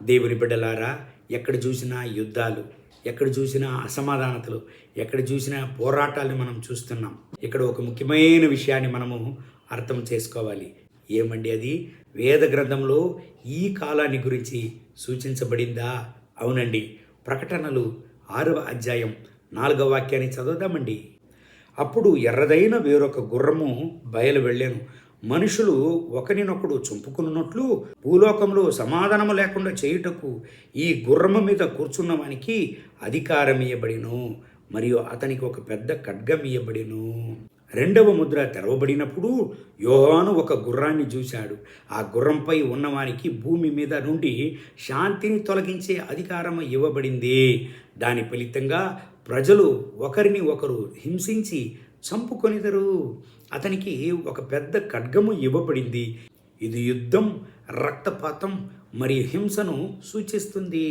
దేవుని బిడ్డలారా, ఎక్కడ చూసినా యుద్ధాలు, ఎక్కడ చూసినా అసమాధానతలు, ఎక్కడ చూసినా పోరాటాలను మనం చూస్తున్నాం. ఇక్కడ ఒక ముఖ్యమైన విషయాన్ని మనము అర్థం చేసుకోవాలి. ఏమండి అది? వేద గ్రంథంలో ఈ కాలాన్ని గురించి సూచించబడిందా? అవునండి. ప్రకటనలు 6వ అధ్యాయం 4వ వాక్యాన్ని చదువుదామండి. అప్పుడు ఎర్రదైన వేరొక గుర్రము బయలు వెళ్ళాను. మనుషులు ఒకరినొకడు చంపుకున్నట్లు భూలోకంలో సమాధానము లేకుండా చేయుటకు ఈ గుర్రము మీద కూర్చున్న వానికి అధికారం ఇయ్యబడిను, మరియు అతనికి ఒక పెద్ద ఖడ్గం ఇయ్యబడిను. 2వ ముద్ర తెరవబడినప్పుడు యోహాను ఒక గుర్రాన్ని చూశాడు. ఆ గుర్రంపై ఉన్నవానికి భూమి మీద నుండి శాంతిని తొలగించే అధికారం ఇవ్వబడింది. దాని ఫలితంగా ప్రజలు ఒకరిని ఒకరు హింసించి చంపుకొనిదరు. అతనికి ఒక పెద్ద ఖడ్గము ఇవ్వబడింది. ఇది యుద్ధం, రక్తపాతం మరియు హింసను సూచిస్తుంది.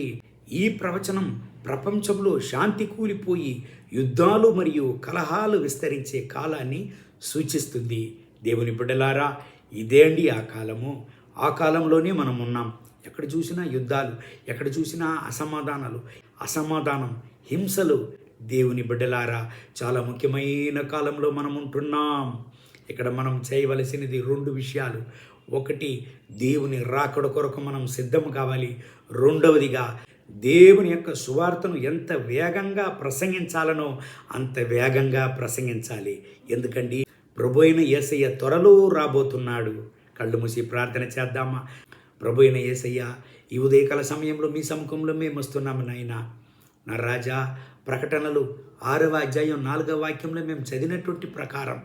ఈ ప్రవచనం ప్రపంచంలో శాంతి కూలిపోయి యుద్ధాలు మరియు కలహాలు విస్తరించే కాలాన్ని సూచిస్తుంది. దేవుని బిడ్డలారా, ఇదే అండి ఆ కాలము. ఆ కాలంలోనే మనం ఉన్నాం. ఎక్కడ చూసినా యుద్ధాలు, ఎక్కడ చూసినా అసమాధానం, హింసలు. దేవుని బిడ్డలారా, చాలా ముఖ్యమైన కాలంలో మనం ఉంటున్నాం. ఇక్కడ మనం చేయవలసినది 2 విషయాలు. ఒకటి, దేవుని రాకడ కొరకు మనం సిద్ధం కావాలి. రెండవదిగా, దేవుని యొక్క సువార్తను ఎంత వేగంగా ప్రసంగించాలనో అంత వేగంగా ప్రసంగించాలి. ఎందుకండి, ప్రభు అయిన యేసయ్య త్వరలో రాబోతున్నాడు. కళ్ళు మూసి ప్రార్థన చేద్దామా? ప్రభు అయిన యేసయ్య, ఈ ఉదయకాల సమయంలో మీ సముఖంలో మేము వస్తున్నాము నాయనా. నా రాజా, ప్రకటనలు 6వ అధ్యాయం 4వ వాక్యంలో మేము చదివినటువంటి ప్రకారం,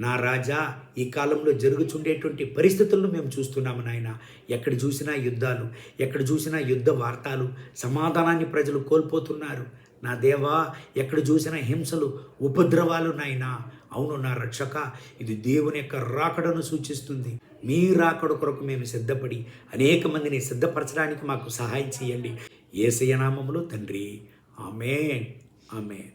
నా రాజా, ఈ కాలంలో జరుగుచుండేటువంటి పరిస్థితులను మేము చూస్తున్నాము నాయన. ఎక్కడ చూసినా యుద్ధాలు, ఎక్కడ చూసినా యుద్ధ వార్తలు, సమాధానాన్ని ప్రజలు కోల్పోతున్నారు. నా దేవా, ఎక్కడ చూసినా హింసలు, ఉపద్రవాలు నాయనా. అవును నా రక్షక, ఇది దేవుని యొక్క రాకడను సూచిస్తుంది. మీ రాకడ కొరకు మేము సిద్ధపడి అనేక మందిని సిద్ధపరచడానికి మాకు సహాయం చేయండి. యేసయ్య నామములో తండ్రి, ఆమేన్, ఆమేన్.